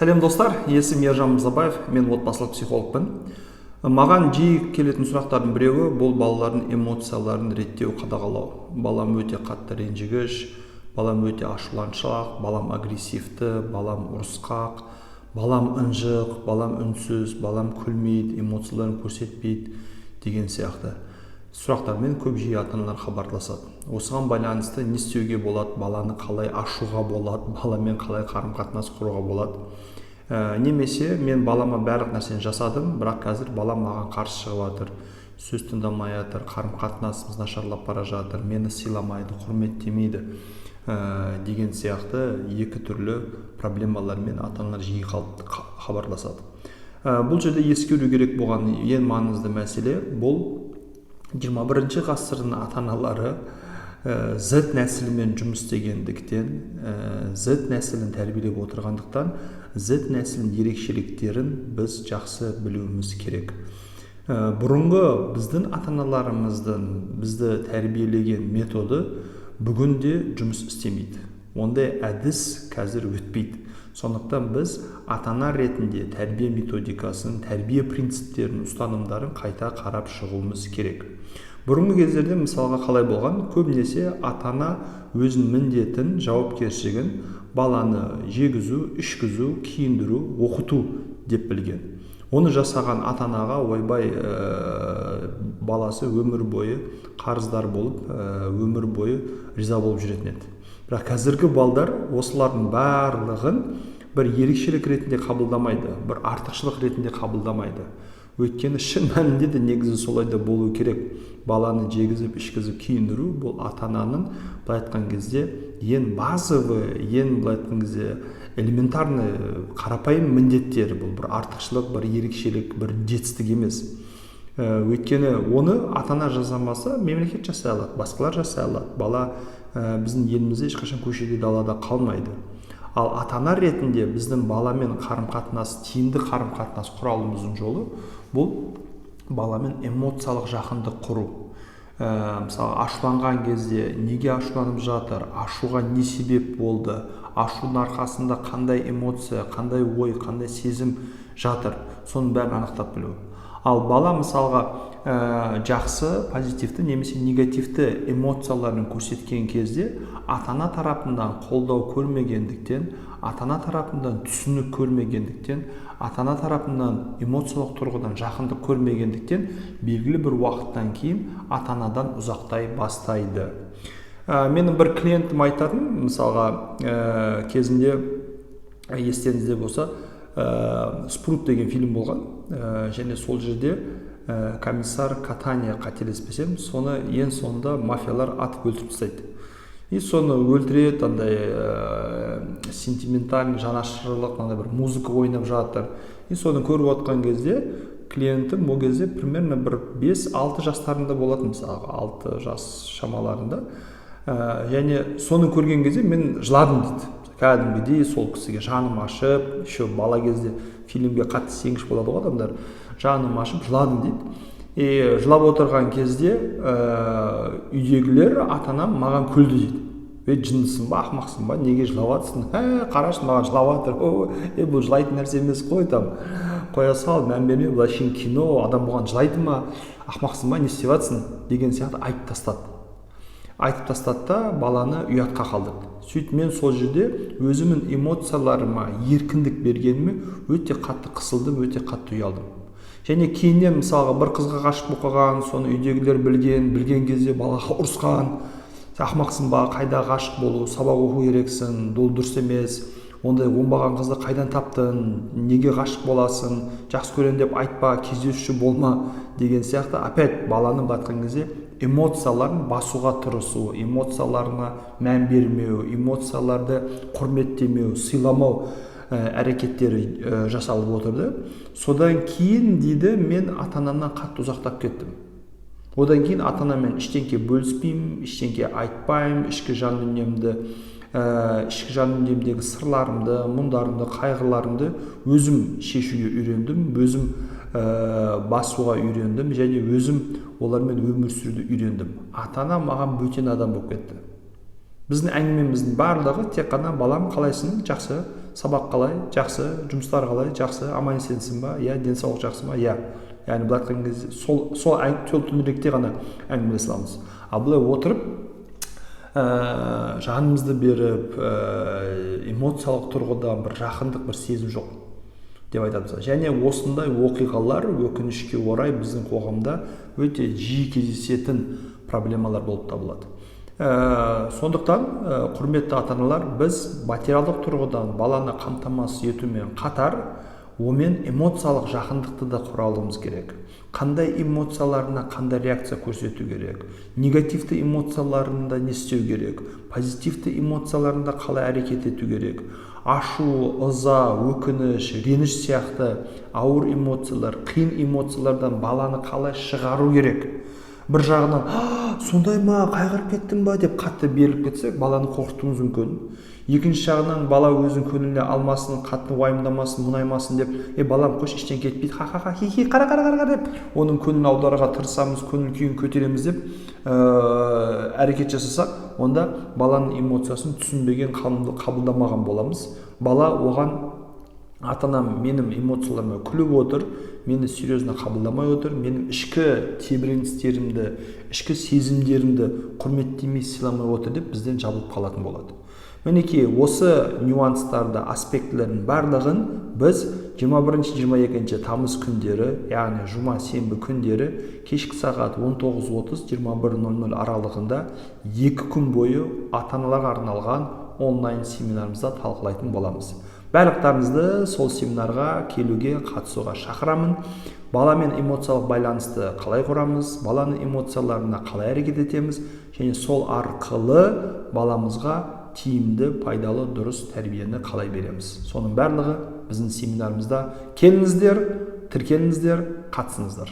Сәлем достар, есім Ержан Мырзабаев, мен отбасылық психологпын. Маған жиі келетін сұрақтардың біреуі бұл балалардың эмоцияларын реттеу, қадағалау. Балам өте қатты ренжігіш, балам өте ашуланшақ, балам агрессивті, балам ұрысқақ, балам ынжық, балам үнсіз, балам күлмейді, эмоцияларын көрсетпейді деген сияқты сұрақтармен көп жиі ата-аналар хабарласады. Осыған байланысты не істеуге болады, баланы қалай ашуға болады, баламен қалай қарым-қатынас құруға болады. Немесе мен балама барлық нәрсені жасадым, бірақ қазір балам маған қарсы шығып жатыр, сөз тыңдамай жатыр, қарым-қатынасымыз нашарлап бара жатыр, мені сыйламайды, құрметтемейді деген сияқты екі түрлі проблемалармен ата-аналар жиі хабарласады. Бұл жерде ескеру керек болған ең маңызды мәселе бұл 21 ғасырдың ата-аналары Z нәсілімен жұмыс істегендіктен, Z нәсілін тәрбиелеп отырғандықтан, Z нәсілінің ерекшеліктерін біз жақсы білуіміз керек. Бұрынғы біздің ата-аналарымыздың бізді тәрбиелеген методы бүгінде жұмыс істемейді. Ондай әдіс қазір өтпейді. Сондықтан біз ата-ана ретінде тәрбие методикасын, тәрбие принциптерін, ұстанымдарын қайта қарап шығуымыз керек. Бұрынғы кездерде мысалға қалай болған? Көбінесе ата-ана өзінің міндетін, жауапкершілігін баланы жегізу, ішкізу, киіндіру, оқыту деп білген. Оны жасаған ата-анаға ойбай баласы өмір бойы қарыздар болып, өмір бойы риза болып жүретін еді. Бірақ қазіргі балдар осылардың барлығын бір ерекшелік ретінде қабылдамайды, бір артықшылық ретінде қабылдамайды. Өйткені шын мәнінде де негізі солай да болу керек. Баланы жегізіп, ішкізіп, киіндіру бұл ата-ананың былай айтқан кезде ең базовый, ең былай айтқан кезде элементарный, қарапайым міндеттері. Бұл бір артықшылық, бір ерекшелік, бір жетістік емес. Өйткені оны ата-ана жасамаса, мемлекет жасай алады, басқалар жасай алады. Бала біздің елімізде ешқашан көшеде, далада қалмайды. Ал ата-ана ретінде біздің баламен қарым-қатынас, тиімді қарым-қатынас құралымыздың жолы бұл баламен эмоциялық жақындық құру. Мысалы, ашуланған кезде неге ашуланып жатыр, ашуға не себеп болды, ашудың арқасында қандай эмоция, қандай ой, қандай сезім жатыр, соның бәрін анықтап білу. Ал бала мысалға жақсы, позитивті немесе негативті эмоцияларын көрсеткен кезде ата-ана тарапынан қолдау көрмегендіктен, ата-ана тарапынан түсінік көрмегендіктен, ата-ана тарапынан эмоциялық тұрғыдан жақындық көрмегендіктен белгілі бір уақыттан кейін ата-анадан ұзақтай бастайды. Менің бір клиентім айтатын, мысалға кезінде естеріңізде болса, Спрут деген фильм болған, және сол жерде комиссар Катания, қателеспесем, соны ең соңында мафиялар атып өлтіріп тастайды. И соны өлтіреді, андай сентиментальный, жанашырлық, бір музыка ойнап жатыр. И соны көріп отқан кезде клиентім ол кезде примерно бір 5-6 жастарында болатын, мысалы 6 жас шамаларында. Және соны көрген кезде мен жыладым дейді. Кәдімгідей сол кісіге жаным ашып, еще бала кезде фильмге қатты сенгіш болады ғой адамдар, жаным ашып жыладым дейді. И жылап отырған кезде үйдегілер ата-анам маған күлді дейді. Жындысың ба, ақымақсың ба, неге жылап жатсың? Қарашы, маған жылап жатыр. Бұл жылайтын нәрсе емес қой, там қоя сал, мән берме, бұл әшейін кино, адам бұған жылайды ма, ақымақсың ба, не істеп жатсың деген сияқты айтып тастады. Айтып тастады да баланы ұятқа қалдырды. Сөйтіп мен сол жерде өзімнің эмоцияларыма еркіндік бергеніме өте қатты қысылдым, өте қатты ұялдым. Және кейіннен мысалға бір қызға ғашық болған, соны үйдегілер білген кезде балаға ұрысқан, ақымақсың ба, қайда ғашық болу, сабақ оқу керексің, ол дұрыс емес, ондай оңбаған қызды қайдан таптың, неге ғашық боласың, жақсы көрем деп айтпа, кездесуші болма деген сияқты опять баланы батқан кезде эмоцияларын басуға тырысу, эмоцияларына мән бермеу, эмоцияларды құрметтемеу, сыйламау әрекеттері жасалып отырды. Содан кейін дейді, мен ата-анамнан қатты ұзақтап кеттім. Одан кейін ата-анаммен ештеңке бөліспеймін, ештеңке айтпаймын, ішкі жан дүниемдегі сырларымды, мұңдарымды, қайғыларымды өзім шешуге үйрендім, өзім басуға үйрендім, және өзім олармен өмір сүруді үйрендім. Ата-ана маған бөтен адам болып кетті. Біздің әңгімеміздің барлығы тек қана балам қалайсың, жақсы, сабақ қалай, жақсы, жұмыстар қалай, жақсы, аман есенсің ба, иә, денсаулық жақсы ма, иә. Яғни былай айтқан кезде сол төңіректе ғана әңгімелесе аламыз. Ал былай отырып жанымызды беріп эмоциялық тұрғыдан бір жақындық, бір сезім жоқ деп айтамыз. Және осындай оқиғалар өкінішке орай біздің қоғамда өте жиі кездесетін проблемалар болып табылады. Сондықтан құрметті ата-аналар, біз материалдық тұрғыдан баланы қамтамасыз етумен қатар онымен эмоциялық жақындықты да құра алуымыз керек. Қандай эмоцияларына қандай реакция көрсету керек, негативті эмоцияларында не істеу керек, позитивті эмоцияларында қалай әрекет ету керек, ашу, ыза, өкініш, реніш сияқты ауыр эмоциялар, қиын эмоциялардан баланы қалай шығару керек. Бір жағынан сондай ма, қайғырып кеттің ба деп қатты беріліп кетсек, баланы қорқытуымыз мүмкін. Екінші жағынан бала өзінің көңіліне алмасын, қатты уайымдамасын, мұнаймасын деп, балам қош, іштен кетпейді, ха-ха-ха, хи-хи, қара деп, оның көңілін аударуға тырысамыз, көңіл күйін көтереміз деп әрекет жасасақ, онда баланың эмоциясын түсінбеген, қабылдамаған боламыз. Бала оған ата-анам менің эмоцияларыма күліп отыр, мені серьезно қабылдамай отыр, менің ішкі тебіреністерімді, ішкі сезімдерімді құрметтемей, сыйламай отыр деп бізден жабылып қалатын болады. Мінекей осы нюанстарды, аспектілердің барлығын біз 21-22 тамыз күндері, яғни жұма, сенбі күндері кешкі сағат 19:30-21:00 аралығында 2 күн бойы ата-аналарға арналған онлайн семинарымызда талқылайтын боламыз. Барлықтарыңызды сол семинарға келуге, қатысуға шақырамын. Баламен эмоциялық байланысты қалай құрамыз, баланың эмоцияларына қалай әрекет етеміз, және сол арқылы баламызға тиімді, пайдалы, дұрыс тәрбиені қалай береміз. Соның барлығы біздің семинарымызда. Келіңіздер, тіркеліңіздер, қатысыңыздар.